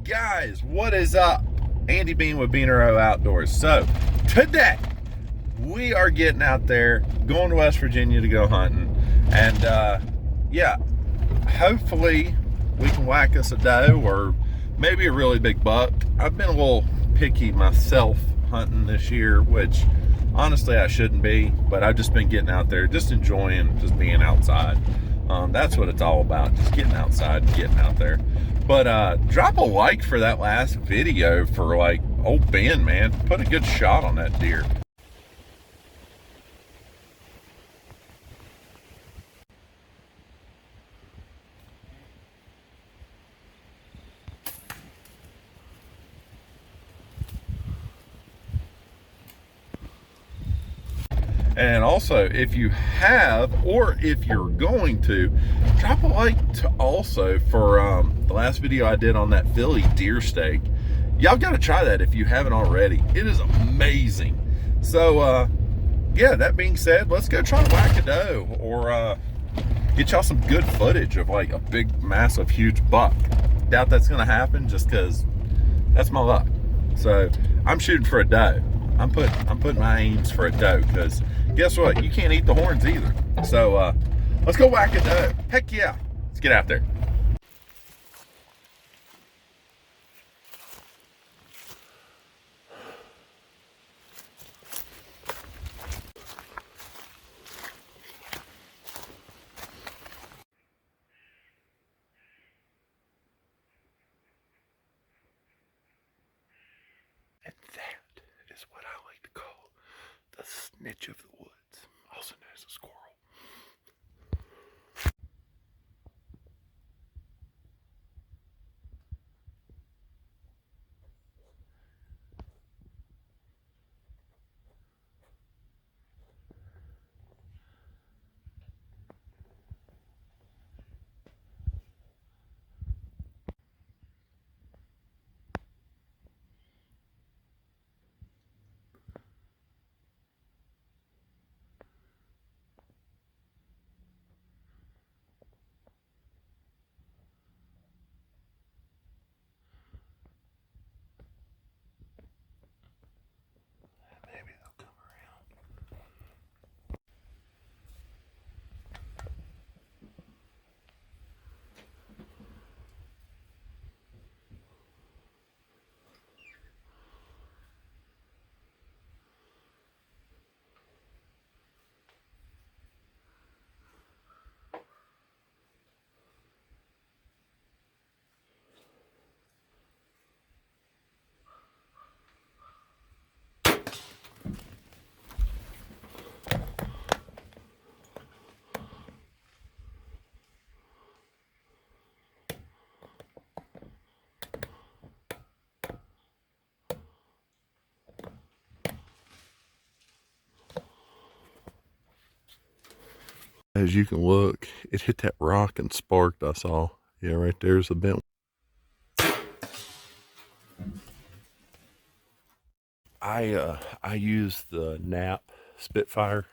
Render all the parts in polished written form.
Guys, what is up? Andy Bean with Beanero Outdoors. So today we are getting out there, going to West Virginia to go hunting, and yeah, hopefully we can whack us a doe or maybe a really big buck. I've been a little picky myself hunting this year, which honestly I shouldn't be, but I've just been getting out there, just enjoying just being outside. That's what it's all about, just getting outside and getting out there. But drop a like for that last video for like old Ben, man. Put a good shot on that deer. And also, if you have, or if you're going to, drop a like to also for the last video I did on that Philly deer steak. Y'all got to try that if you haven't already. It is amazing. So, yeah, that being said, let's go try to whack a doe or get y'all some good footage of like a big, massive, huge buck. Doubt that's going to happen just because that's my luck. So, I'm shooting for a doe. I'm putting my aims for a doe because guess what? You can't eat the horns either. So let's go whack a doe. Heck yeah. Let's get out there. And that is what I like to call the snitch of the woods, also known as a squirrel. Maybe they'll come around. As you can look, it hit that rock and sparked, I saw. Yeah, right there's a bent. I use the Knapp Spitfire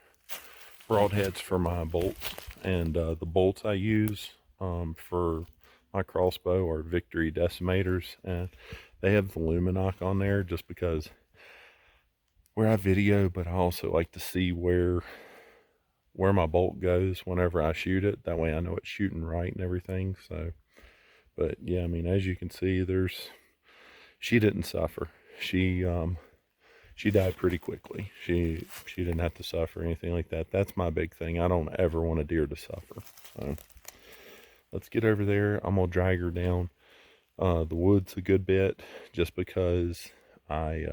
Broadheads for my bolts, and the bolts I use for my crossbow are Victory Decimators, and they have the Nock on there just because where I video, but I also like to see where my bolt goes whenever I shoot it. That way I know it's shooting right and everything. So, but yeah, I mean, as you can see, she didn't suffer. She died pretty quickly. She didn't have to suffer or anything like that. That's my big thing. I don't ever want a deer to suffer. So let's get over there. I'm gonna drag her down the woods a good bit, just because I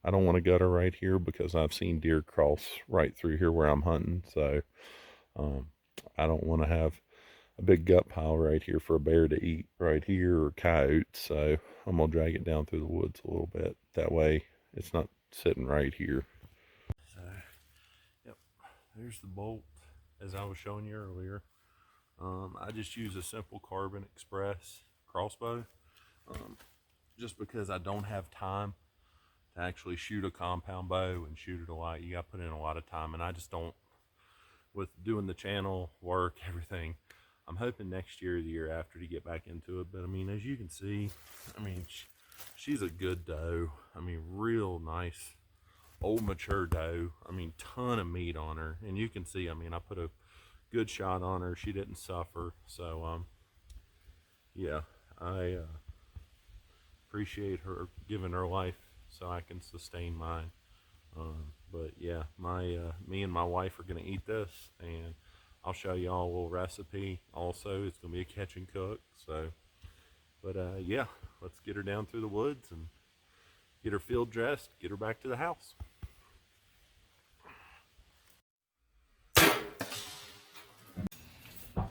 don't want to gut her right here because I've seen deer cross right through here where I'm hunting. So I don't want to have a big gut pile right here for a bear to eat right here, or coyotes. So I'm gonna drag it down through the woods a little bit. That way it's not sitting right here. So yep, there's the bolt as I was showing you earlier. I just use a simple Carbon Express crossbow, just because I don't have time to actually shoot a compound bow and shoot it a lot. You got to put in a lot of time, and I just don't, with doing the channel work, everything, I'm hoping next year or the year after to get back into it. But I mean, as you can see, I mean, she's a good doe. I mean, real nice, old mature doe. I mean, ton of meat on her. And you can see, I mean, I put a good shot on her. She didn't suffer. So, yeah, I appreciate her giving her life so I can sustain mine. But yeah, me and my wife are going to eat this, and I'll show y'all a little recipe also. It's going to be a catch and cook. So, but yeah, let's get her down through the woods and get her field dressed, get her back to the house.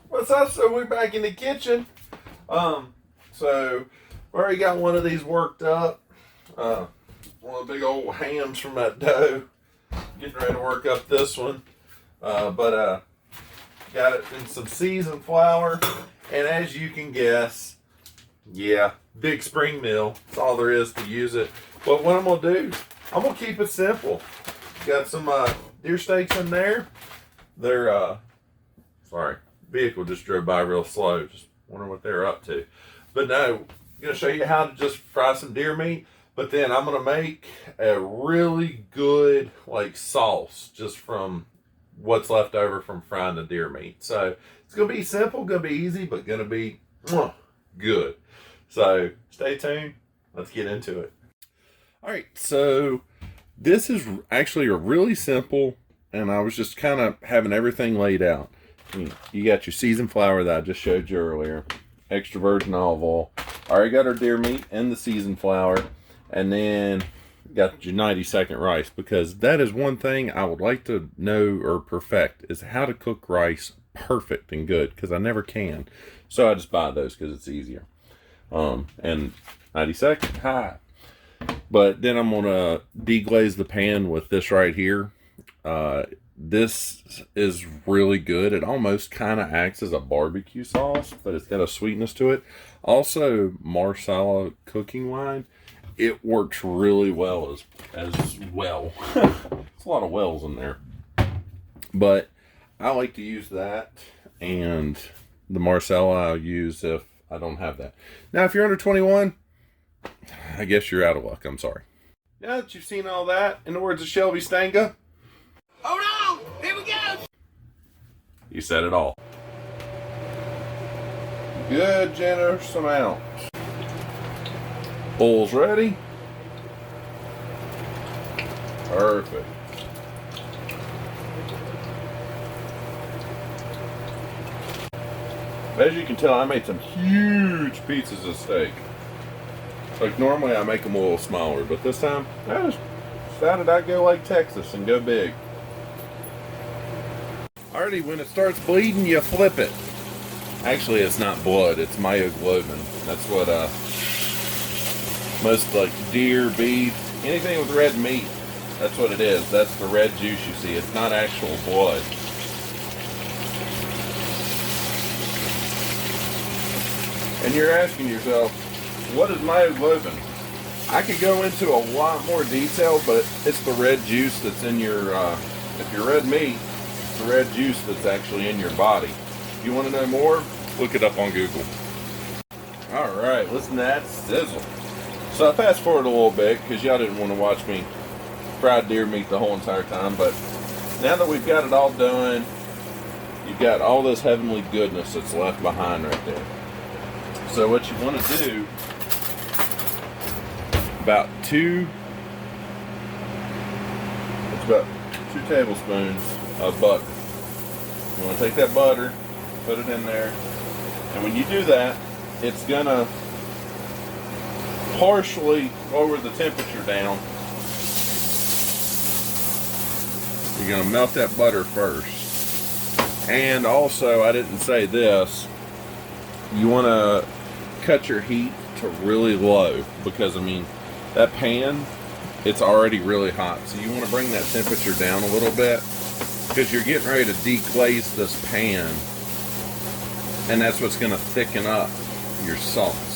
What's up? So we're back in the kitchen. So we already got one of these worked up. One of the big old hams from that doe. Getting ready to work up this one. But got it in some seasoned flour. And as you can guess, yeah, big spring meal. That's all there is to use it. But what I'm going to do, I'm going to keep it simple. Got some deer steaks in there. They're, sorry, vehicle just drove by real slow. Just wondering what they're up to. But no, I'm going to show you how to just fry some deer meat. But then I'm going to make a really good, like, sauce just from what's left over from frying the deer meat. So it's going to be simple, going to be easy, but going to be good. So stay tuned. Let's get into it. All right, so this is actually a really simple, and I was just kind of having everything laid out. You got your seasoned flour that I just showed you earlier, extra virgin olive oil. Already got our deer meat and the seasoned flour. And then got your 90-second rice, because that is one thing I would like to know or perfect, is how to cook rice perfect and good, because I never can. So I just buy those because it's easier. And 90 seconds, high. But then I'm going to deglaze the pan with this right here. This is really good. It almost kind of acts as a barbecue sauce, but it's got a sweetness to it. Also, Marsala cooking wine. It works really well as well. It's a lot of wells in there. But I like to use that, and the Marsala I'll use if I don't have that. Now, if you're under 21, I guess you're out of luck. I'm sorry. Now that you've seen all that, in the words of Shelby Stanga, hold on! Here we go! You said it all. Good, generous amount. Oil's ready. Perfect. As you can tell, I made some huge pieces of steak. Like normally I make them a little smaller, but this time I just decided I'd go like Texas and go big. Alrighty, when it starts bleeding, you flip it. Actually, it's not blood, it's myoglobin. That's what most like deer, beef, anything with red meat, that's what it is. That's the red juice you see. It's not actual blood. And you're asking yourself, what is myoglobin? I could go into a lot more detail, but it's the red juice that's in your, if you're red meat, it's the red juice that's actually in your body. If you want to know more, look it up on Google. Alright, listen to that sizzle. So I fast forward a little bit because y'all didn't want to watch me fry deer meat the whole entire time, but now that we've got it all done, you've got all this heavenly goodness that's left behind right there. So what you want to do, about two tablespoons of butter. You want to take that butter, put it in there, and when you do that, it's gonna partially lower the temperature down. You're gonna melt that butter first. And also, I didn't say this, you want to cut your heat to really low, because I mean that pan, it's already really hot, so you want to bring that temperature down a little bit, because you're getting ready to deglaze this pan, and that's what's going to thicken up your sauce.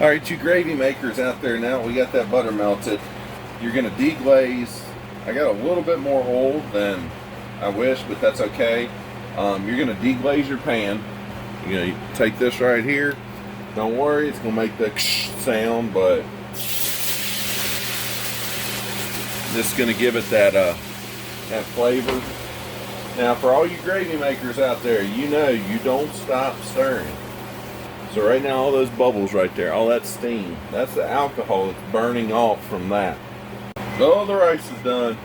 Alright, you gravy makers out there, now we got that butter melted, you're going to deglaze. I got a little bit more oil than I wish, but that's okay. You're gonna deglaze your pan. You're gonna take this right here. Don't worry, it's gonna make the sound, but this is gonna give it that that flavor. Now, for all you gravy makers out there, you know you don't stop stirring. So right now, all those bubbles right there, all that steam, that's the alcohol that's burning off from that. Oh, the rice is done.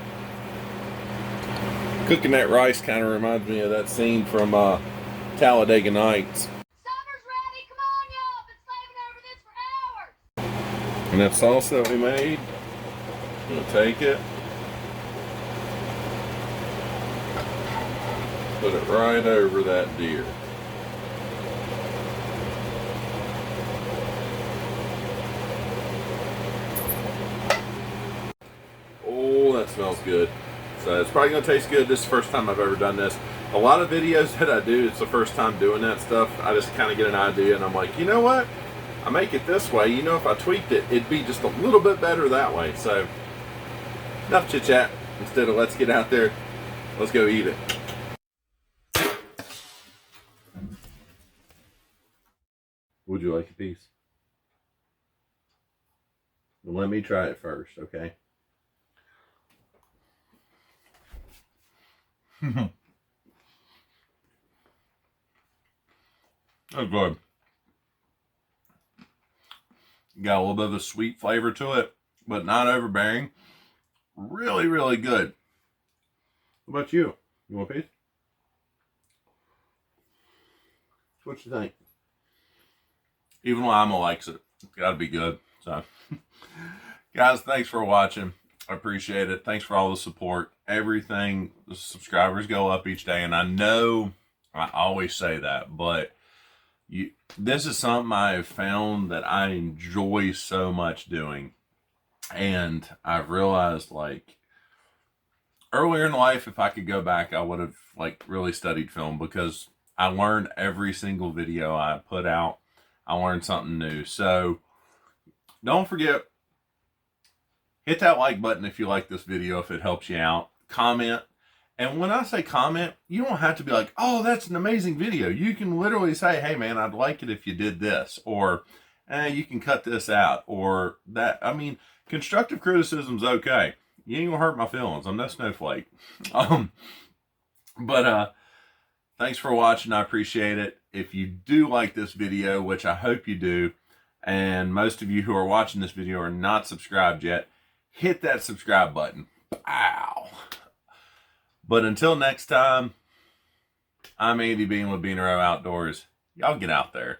Cooking that rice kind of reminds me of that scene from Talladega Nights. Supper's ready. Come on, y'all. Been slaving over this for hours. And that sauce that we made, I'm gonna take it, put it right over that deer. Oh, that smells good. So it's probably gonna taste good. This is the first time I've ever done this. A lot of videos that I do, it's the first time doing that stuff. I just kind of get an idea and I'm like, you know what? I make it this way. You know, if I tweaked it, it'd be just a little bit better that way. So enough chit chat. Instead of let's get out there, let's go eat it. Would you like a piece? Well, let me try it first, okay? That's good. Got a little bit of a sweet flavor to it, but not overbearing. Really, really good. What about you? You want a piece? What you think? Even Lima likes it. It's got to be good. So, guys, thanks for watching. I appreciate it. Thanks for all the support. Everything, the subscribers go up each day, and I know I always say that, but this is something I have found that I enjoy so much doing. And I've realized, like, earlier in life, if I could go back, I would have, like, really studied film, because I learned every single video I put out. I learned something new. So don't forget, hit that like button if you like this video, if it helps you out. Comment. And when I say comment, you don't have to be like, oh, that's an amazing video. You can literally say, hey, man, I'd like it if you did this. Or, you can cut this out. Or that. I mean, constructive criticism's okay. You ain't gonna hurt my feelings. I'm no snowflake. Thanks for watching. I appreciate it. If you do like this video, which I hope you do, and most of you who are watching this video are not subscribed yet, hit that subscribe button. Ow. But until next time, I'm Andy Bean with Beanero Outdoors. Y'all get out there.